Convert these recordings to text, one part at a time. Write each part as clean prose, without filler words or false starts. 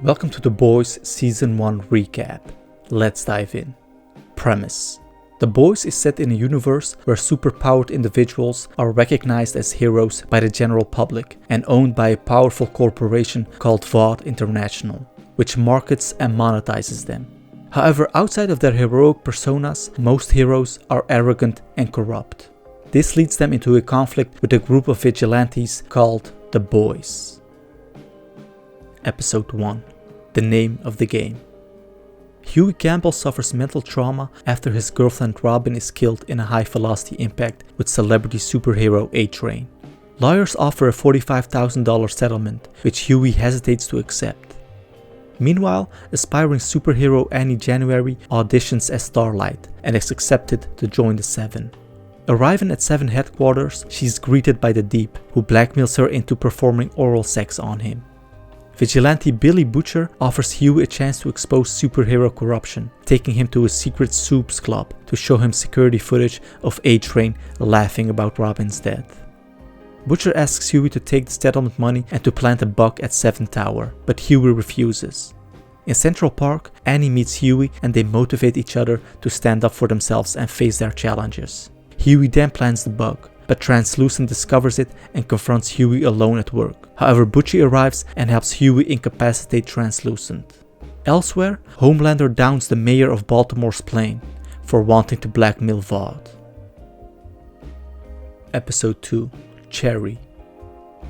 Welcome to The Boys Season 1 recap. Let's dive in. Premise: The Boys is set in a universe where superpowered individuals are recognized as heroes by the general public and owned by a powerful corporation called Vought International, which markets and monetizes them. However, outside of their heroic personas, most heroes are arrogant and corrupt. This leads them into a conflict with a group of vigilantes called The Boys. Episode 1. The name of the game. Huey Campbell suffers mental trauma after his girlfriend Robin is killed in a high-velocity impact with celebrity superhero A-Train. Lawyers offer a $45,000 settlement, which Huey hesitates to accept. Meanwhile, aspiring superhero Annie January auditions as Starlight and is accepted to join the Seven. Arriving at Seven headquarters, she is greeted by the Deep, who blackmails her into performing oral sex on him. Vigilante Billy Butcher offers Huey a chance to expose superhero corruption, taking him to a secret soups club to show him security footage of A-Train laughing about Robin's death. Butcher asks Huey to take the settlement money and to plant a bug at 7th Tower, but Huey refuses. In Central Park, Annie meets Huey and they motivate each other to stand up for themselves and face their challenges. Huey then plants the bug, but Translucent discovers it and confronts Huey alone at work. However, Butchie arrives and helps Huey incapacitate Translucent. Elsewhere, Homelander downs the mayor of Baltimore's plane for wanting to blackmail Vought. Episode 2. Cherry.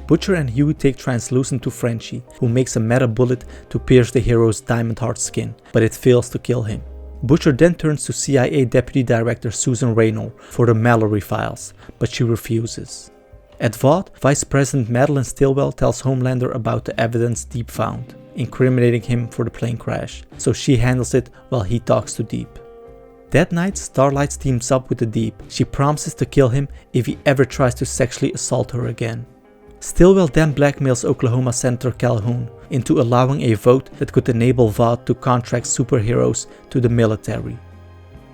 Butcher and Huey take Translucent to Frenchie, who makes a meta bullet to pierce the hero's diamond heart skin, but it fails to kill him. Butcher then turns to CIA Deputy Director Susan Raynor for the Mallory files, but she refuses. At Vought, Vice President Madeline Stillwell tells Homelander about the evidence Deep found, incriminating him for the plane crash, so she handles it while he talks to Deep. That night, Starlight teams up with the Deep. She promises to kill him if he ever tries to sexually assault her again. Stillwell then blackmails Oklahoma Senator Calhoun into allowing a vote that could enable Vought to contract superheroes to the military.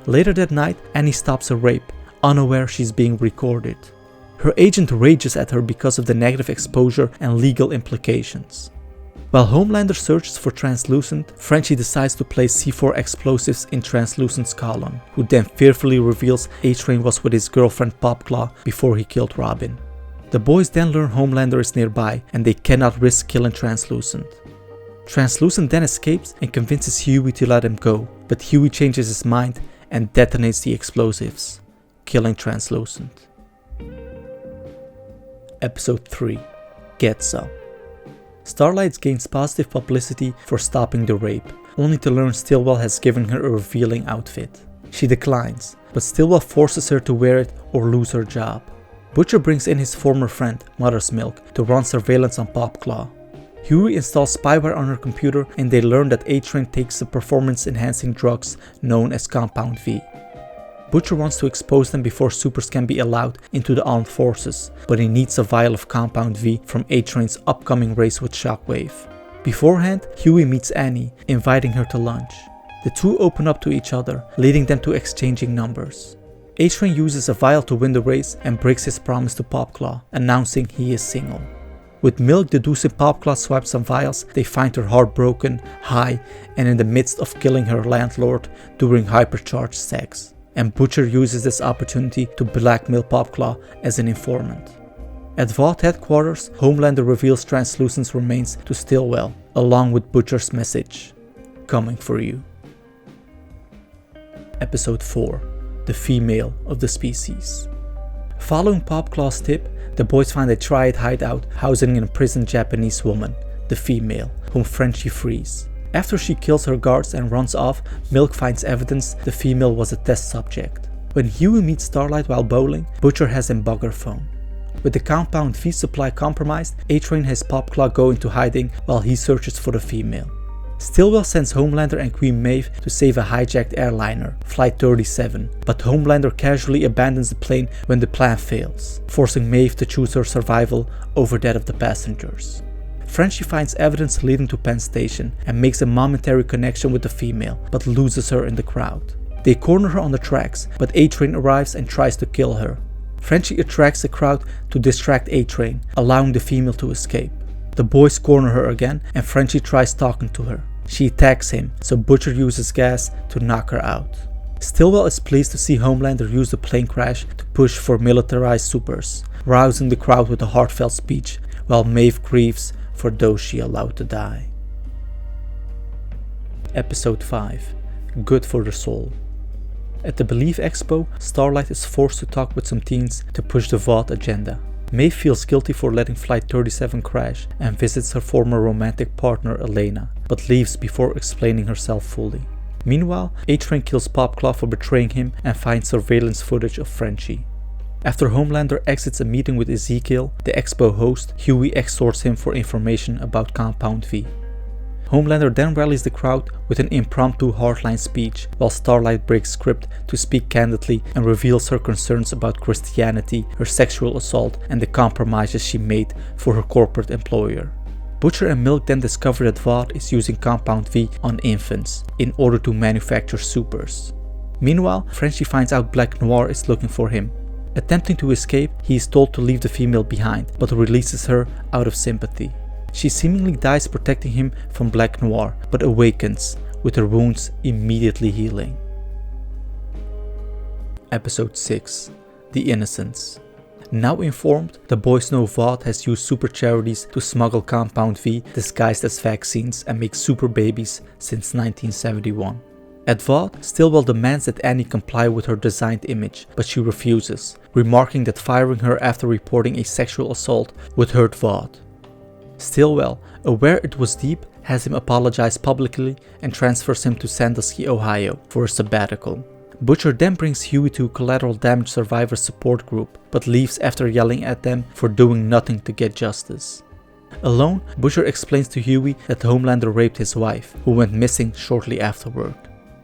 Later that night, Annie stops a rape, unaware she's being recorded. Her agent rages at her because of the negative exposure and legal implications. While Homelander searches for Translucent, Frenchie decides to place C4 explosives in Translucent's column, who then fearfully reveals A-Train was with his girlfriend Popclaw before he killed Robin. The boys then learn Homelander is nearby and they cannot risk killing Translucent. Translucent then escapes and convinces Huey to let him go, but Huey changes his mind and detonates the explosives, killing Translucent. Episode 3. Get Some. Starlight gains positive publicity for stopping the rape, only to learn Stillwell has given her a revealing outfit. She declines, but Stillwell forces her to wear it or lose her job. Butcher brings in his former friend, Mother's Milk, to run surveillance on Popclaw. Huey installs spyware on her computer and they learn that A-Train takes the performance-enhancing drugs known as Compound V. Butcher wants to expose them before supers can be allowed into the armed forces, but he needs a vial of Compound V from A-Train's upcoming race with Shockwave. Beforehand, Huey meets Annie, inviting her to lunch. The two open up to each other, leading them to exchanging numbers. A-Train uses a vial to win the race and breaks his promise to Popclaw, announcing he is single. With Milk deducing Popclaw swipes some vials, they find her heartbroken, high, and in the midst of killing her landlord during hypercharged sex. And Butcher uses this opportunity to blackmail Popclaw as an informant. At Vought headquarters, Homelander reveals Translucent's remains to Stillwell, along with Butcher's message: "Coming for you." Episode 4. The female of the species. Following Popclaw's tip, the boys find a Triad hideout housing an imprisoned Japanese woman, the female, whom Frenchie frees. After she kills her guards and runs off, Milk finds evidence the female was a test subject. When Huey meets Starlight while bowling, Butcher has him bug her phone. With the Compound V supply compromised, A-Train has Popclaw go into hiding while he searches for the female. Stillwell sends Homelander and Queen Maeve to save a hijacked airliner, Flight 37, but Homelander casually abandons the plane when the plan fails, forcing Maeve to choose her survival over that of the passengers. Frenchie finds evidence leading to Penn Station and makes a momentary connection with the female, but loses her in the crowd. They corner her on the tracks, but A-Train arrives and tries to kill her. Frenchie attracts the crowd to distract A-Train, allowing the female to escape. The boys corner her again and Frenchie tries talking to her. She attacks him, so Butcher uses gas to knock her out. Stillwell is pleased to see Homelander use the plane crash to push for militarized supers, rousing the crowd with a heartfelt speech, while Maeve grieves for those she allowed to die. Episode 5. Good for the Soul. At the Believe Expo, Starlight is forced to talk with some teens to push the Vought agenda. Maeve feels guilty for letting Flight 37 crash and visits her former romantic partner Elena, but leaves before explaining herself fully. Meanwhile, A-Train kills Popclaw for betraying him and finds surveillance footage of Frenchie. After Homelander exits a meeting with Ezekiel, the Expo host, Huey extorts him for information about Compound V. Homelander then rallies the crowd with an impromptu hardline speech, while Starlight breaks script to speak candidly and reveals her concerns about Christianity, her sexual assault, and the compromises she made for her corporate employer. Butcher and Milk then discover that Vought is using Compound V on infants in order to manufacture supers. Meanwhile, Frenchie finds out Black Noir is looking for him. Attempting to escape, he is told to leave the female behind, but releases her out of sympathy. She seemingly dies protecting him from Black Noir, but awakens, with her wounds immediately healing. Episode 6. The Innocents. Now informed, the boys know Vought has used super charities to smuggle Compound V disguised as vaccines and make super babies since 1971. At Vought, Stillwell demands that Annie comply with her designed image, but she refuses, remarking that firing her after reporting a sexual assault would hurt Vought. Stillwell, aware it was deep, has him apologize publicly and transfers him to Sandusky, Ohio for a sabbatical. Butcher then brings Huey to a collateral damage survivor support group, but leaves after yelling at them for doing nothing to get justice. Alone, Butcher explains to Huey that Homelander raped his wife, who went missing shortly afterward.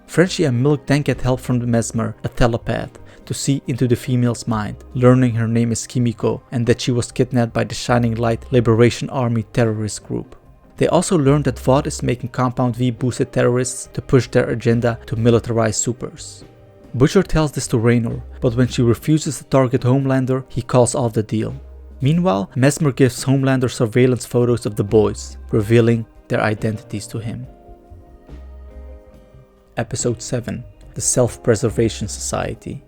Frenchie and Milk then get help from the Mesmer, a telepath, to see into the female's mind, learning her name is Kimiko and that she was kidnapped by the Shining Light Liberation Army terrorist group. They also learn that Vought is making Compound V boosted terrorists to push their agenda to militarize supers. Butcher tells this to Raynor, but when she refuses to target Homelander, he calls off the deal. Meanwhile, Mesmer gives Homelander surveillance photos of the boys, revealing their identities to him. Episode 7. The Self-Preservation Society.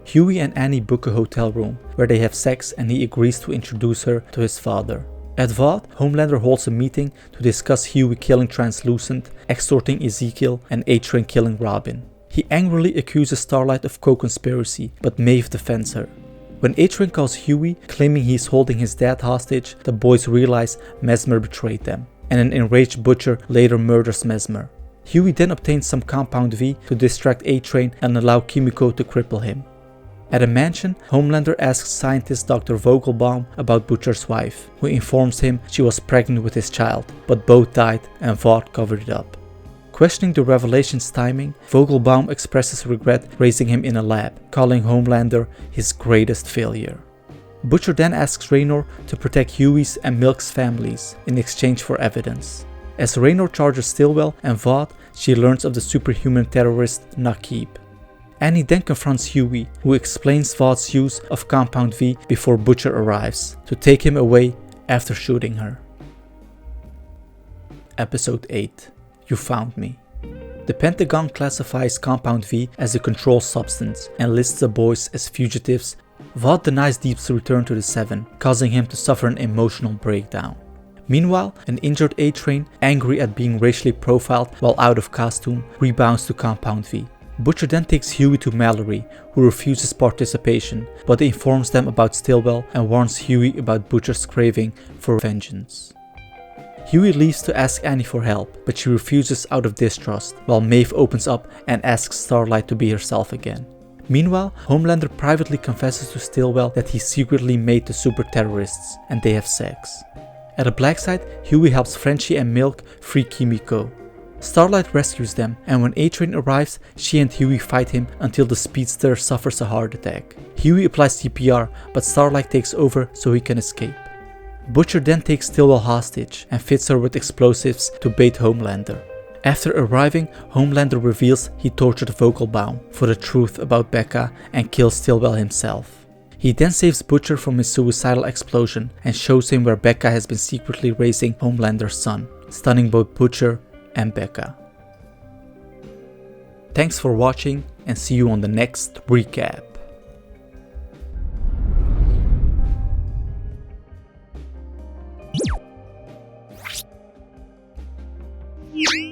Huey and Annie book a hotel room, where they have sex and he agrees to introduce her to his father. At Vought, Homelander holds a meeting to discuss Huey killing Translucent, extorting Ezekiel, and A-Train killing Robin. He angrily accuses Starlight of co-conspiracy, but Maeve defends her. When A-Train calls Huey, claiming he is holding his dad hostage, the boys realize Mesmer betrayed them, and an enraged Butcher later murders Mesmer. Huey then obtains some Compound V to distract A-Train and allow Kimiko to cripple him. At a mansion, Homelander asks scientist Dr. Vogelbaum about Butcher's wife, who informs him she was pregnant with his child, but both died and Vought covered it up. Questioning the revelation's timing, Vogelbaum expresses regret raising him in a lab, calling Homelander his greatest failure. Butcher then asks Raynor to protect Huey's and Milk's families in exchange for evidence. As Raynor charges Stillwell and Vought, she learns of the superhuman terrorist Naqib. Annie then confronts Huey, who explains Vought's use of Compound V before Butcher arrives, to take him away after shooting her. Episode 8. You Found Me. The Pentagon classifies Compound V as a controlled substance and lists the boys as fugitives. Vought denies Deep's return to the Seven, causing him to suffer an emotional breakdown. Meanwhile, an injured A-Train, angry at being racially profiled while out of costume, rebounds to Compound V. Butcher then takes Huey to Mallory, who refuses participation, but informs them about Stillwell and warns Huey about Butcher's craving for vengeance. Huey leaves to ask Annie for help, but she refuses out of distrust, while Maeve opens up and asks Starlight to be herself again. Meanwhile, Homelander privately confesses to Stillwell that he secretly made the super terrorists, and they have sex. At a black site, Huey helps Frenchie and Milk free Kimiko. Starlight rescues them, and when A-Train arrives, she and Huey fight him until the speedster suffers a heart attack. Huey applies CPR, but Starlight takes over so he can escape. Butcher then takes Stillwell hostage and fits her with explosives to bait Homelander. After arriving, Homelander reveals he tortured Vogelbaum for the truth about Becca and kills Stillwell himself. He then saves Butcher from his suicidal explosion and shows him where Becca has been secretly raising Homelander's son, stunning both Butcher and Becca. Thanks for watching and see you on the next recap. Yeah.